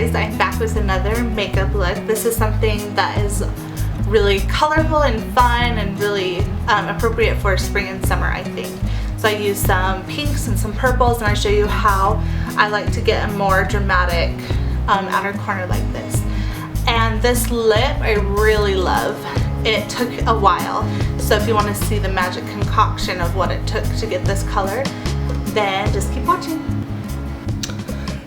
guys, I'm back with another makeup look. This is something that is really colorful and fun and really appropriate for spring and summer, I think. So I use some pinks and some purples, and I show you how I like to get a more dramatic outer corner like this. And this lip I really love. It took a while, so if you want to see the magic concoction of what it took to get this color, then just keep watching.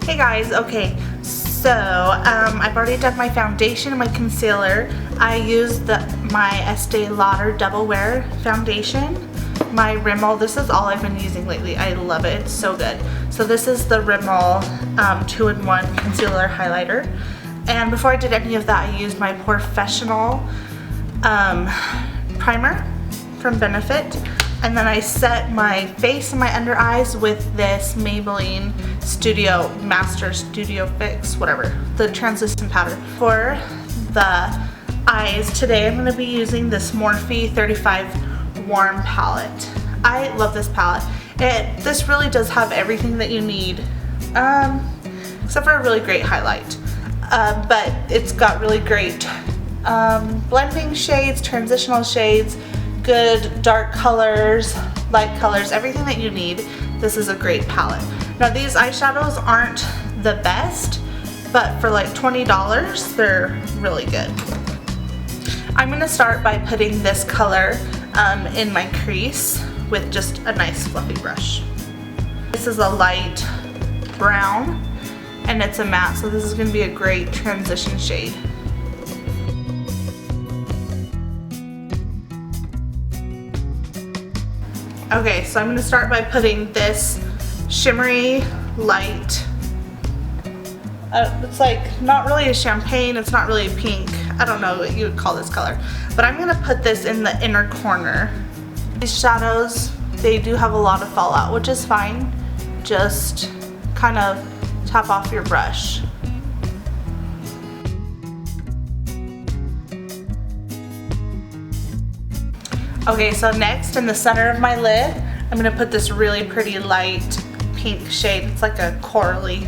Hey guys, okay, so I've already done my foundation and my concealer. I used my Estee Lauder Double Wear foundation. My Rimmel, this is all I've been using lately. I love it, it's so good. So this is the Rimmel 2-in-1 concealer highlighter. And before I did any of that, I used my Professional primer from Benefit. And then I set my face and my under eyes with this Maybelline Master Studio Fix, whatever, the translucent powder. For the eyes today, I'm going to be using this Morphe 35 Warm palette. I love this palette. This really does have everything that you need, except for a really great highlight. But it's got really great blending shades, transitional shades, good dark colors, light colors, everything that you need. This is a great palette. Now these eyeshadows aren't the best, but for like $20, they're really good. I'm gonna start by putting this color in my crease with just a nice fluffy brush. This is a light brown and it's a matte, so this is gonna be a great transition shade. Okay, so I'm going to start by putting this shimmery light, it's like not really a champagne, it's not really a pink, I don't know what you would call this color, but I'm going to put this in the inner corner. These shadows, they do have a lot of fallout, which is fine, just kind of tap off your brush. Okay, so next in the center of my lid, I'm going to put this really pretty light pink shade. It's like a corally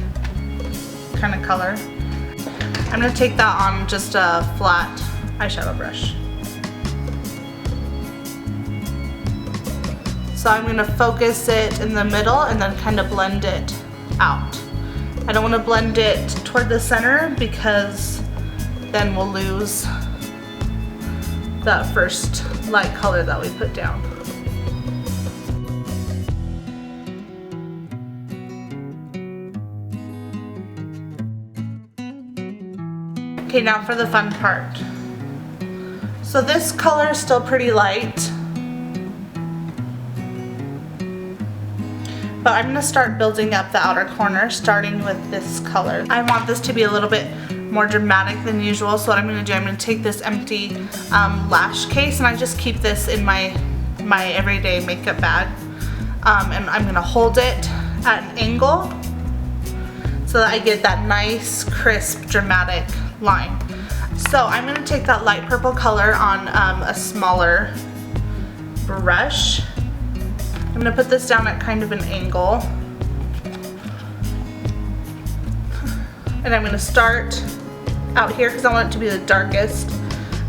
kind of color. I'm going to take that on just a flat eyeshadow brush. So I'm going to focus it in the middle and then kind of blend it out. I don't want to blend it toward the center because then we'll lose that first light color that we put down. Okay, now for the fun part. So this color is still pretty light, but I'm going to start building up the outer corner starting with this color. I want this to be a little bit more dramatic than usual, so what I'm going to do, I'm going to take this empty lash case, and I just keep this in my everyday makeup bag, and I'm going to hold it at an angle so that I get that nice crisp dramatic line. So I'm going to take that light purple color on a smaller brush. I'm going to put this down at kind of an angle, and I'm going to start out here because I want it to be the darkest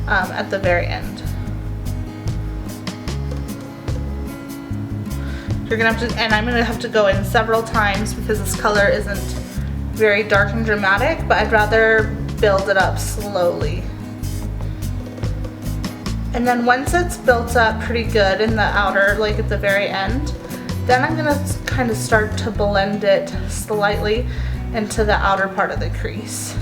at the very end. You're gonna have to, and I'm gonna have to go in several times because this color isn't very dark and dramatic, but I'd rather build it up slowly. And then once it's built up pretty good in the outer, like at the very end, then I'm gonna kind of start to blend it slightly into the outer part of the crease.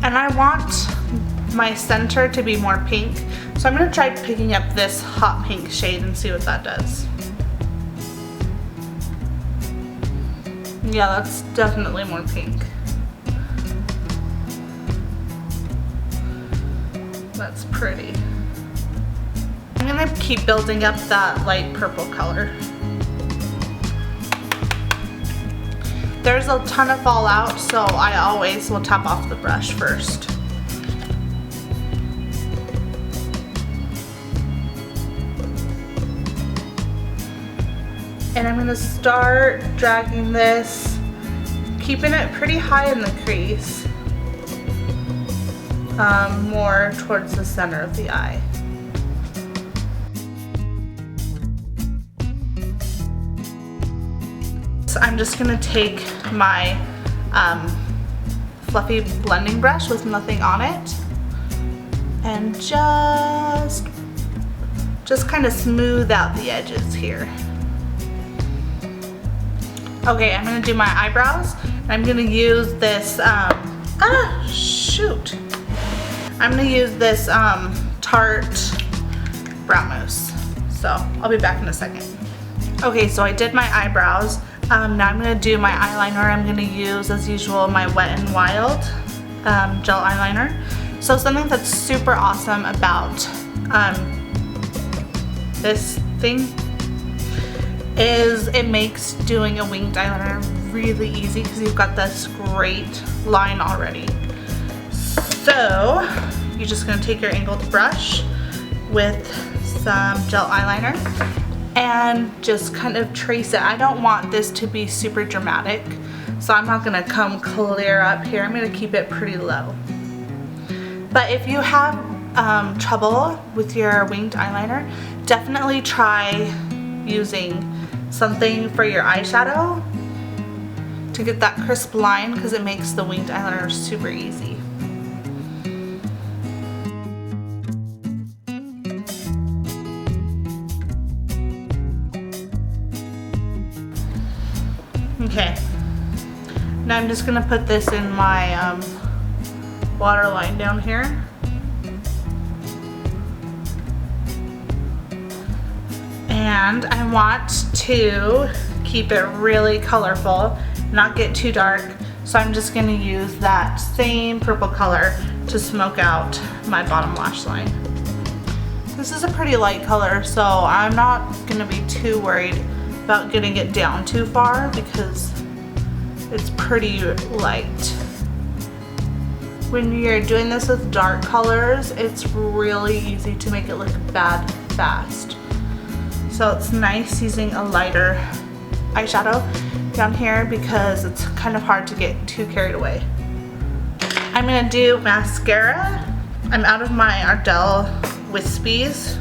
And I want my center to be more pink, so I'm going to try picking up this hot pink shade and see what that does. Yeah, that's definitely more pink. That's pretty. I'm going to keep building up that light purple color. There's a ton of fallout, so I always will tap off the brush first. And I'm gonna start dragging this, keeping it pretty high in the crease, more towards the center of the eye. So I'm just gonna take my fluffy blending brush with nothing on it and just kind of smooth out the edges here. Okay, I'm gonna do my eyebrows. I'm gonna use this, I'm gonna use this Tarte brown mousse. So I'll be back in a second. Okay, so I did my eyebrows. Now I'm gonna do my eyeliner. I'm gonna use, as usual, my Wet n Wild gel eyeliner. So something that's super awesome about this thing is it makes doing a winged eyeliner really easy because you've got this great line already. So you're just gonna take your angled brush with some gel eyeliner and just kind of trace it. I don't want this to be super dramatic, so I'm not gonna come clear up here. I'm gonna keep it pretty low. But if you have trouble with your winged eyeliner, definitely try using something for your eyeshadow to get that crisp line, because it makes the winged eyeliner super easy. Okay, now I'm just gonna put this in my waterline down here. And I want to keep it really colorful, not get too dark. So I'm just gonna use that same purple color to smoke out my bottom lash line. This is a pretty light color, so I'm not gonna be too worried about getting it down too far because it's pretty light. When you're doing this with dark colors, it's really easy to make it look bad fast. So it's nice using a lighter eyeshadow down here because it's kind of hard to get too carried away. I'm gonna do mascara. I'm out of my Ardell Wispies,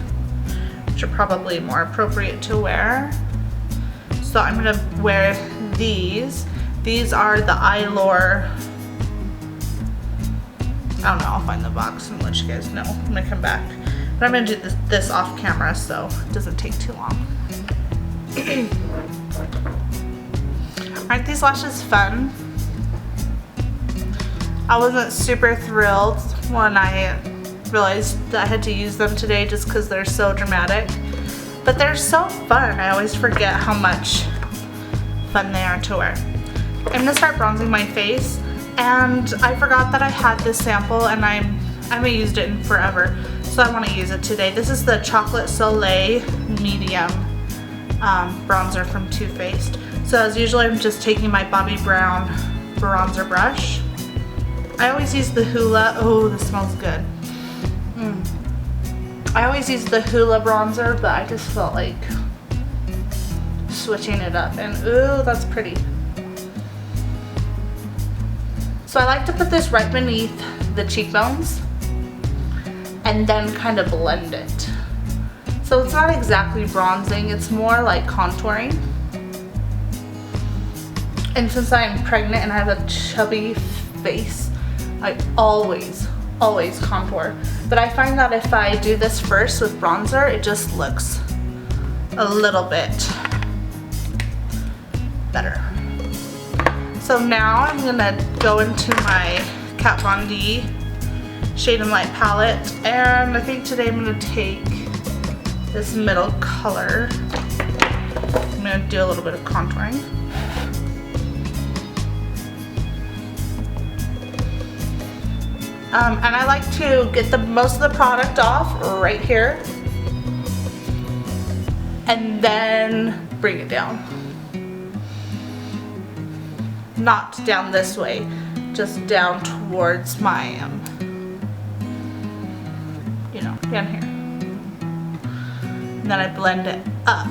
which are probably more appropriate to wear. So I'm gonna wear these. These are the Eyelure. I don't know, I'll find the box and let you guys know when I come back. But I'm gonna do this off camera so it doesn't take too long. Aren't these lashes fun? I wasn't super thrilled when I realized that I had to use them today just because they're so dramatic. But they're so fun. I always forget how much fun they are to wear. I'm gonna start bronzing my face, and I forgot that I had this sample and I haven't used it in forever. So I want to use it today. This is the Chocolate Soleil Medium bronzer from Too Faced. So as usual, I'm just taking my Bobbi Brown bronzer brush. I always use the Hoola. Oh, this smells good. I always use the Hoola bronzer, but I just felt like switching it up. And ooh, that's pretty. So I like to put this right beneath the cheekbones and then kind of blend it. So it's not exactly bronzing, it's more like contouring. And since I'm pregnant and I have a chubby face, I always contour. But I find that if I do this first with bronzer, it just looks a little bit better. So now I'm gonna go into my Kat Von D Shade and Light palette, and I think today I'm gonna take this middle color. I'm gonna do a little bit of contouring. And I like to get most of the product off right here and then bring it down. Not down this way, just down towards my, you know, down here. And then I blend it up.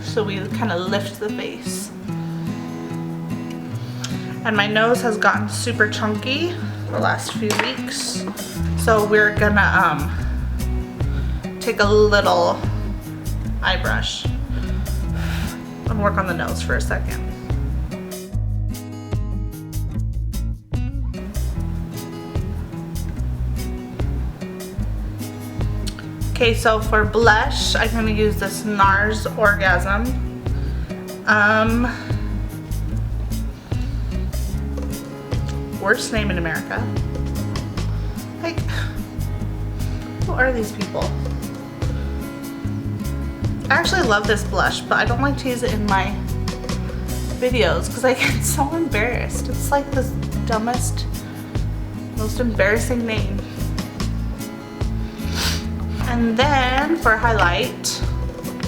so we kind of lift the face. And my nose has gotten super chunky the last few weeks, so we're gonna take a little eye brush and work on the nose for a second. Okay, so for blush, I'm gonna use this NARS Orgasm. Worst name in America. Like, who are these people? I actually love this blush, but I don't like to use it in my videos because I get so embarrassed. It's like the dumbest, most embarrassing name. And then for highlight,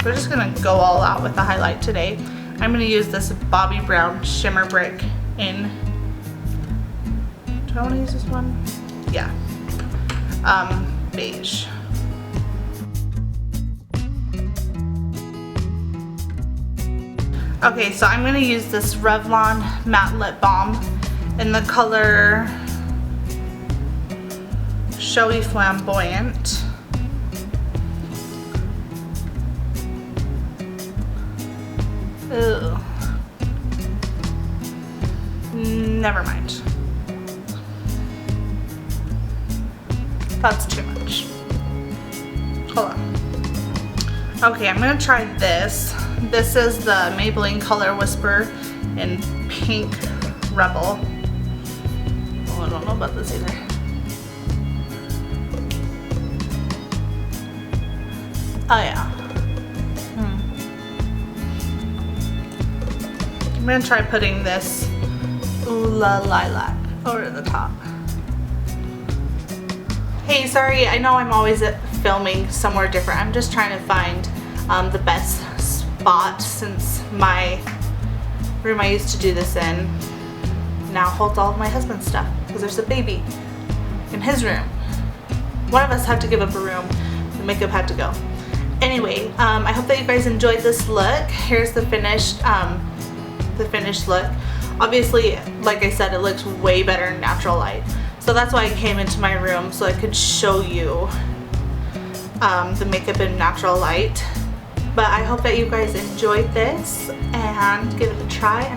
we're just gonna go all out with the highlight today. I'm gonna use this Bobbi Brown Shimmer Brick in, do I wanna use this one? Yeah, beige. Okay, so I'm gonna use this Revlon Matte Lip Balm in the color Showy Flamboyant. Ew. Never mind. That's too much. Hold on. Okay, I'm gonna try this. This is the Maybelline Color Whisper in Pink Rebel. Oh, I don't know about this either. Oh yeah. I'm gonna try putting this Ooh La Lilac over the top. Hey, sorry, I know I'm always filming somewhere different. I'm just trying to find the best spot since my room I used to do this in now holds all of my husband's stuff because there's a baby in his room. One of us had to give up a room, the makeup had to go. Anyway, I hope that you guys enjoyed this look. Here's the finished look. Obviously, like I said, it looks way better in natural light. So that's why I came into my room so I could show you the makeup in natural light. But I hope that you guys enjoyed this and give it a try.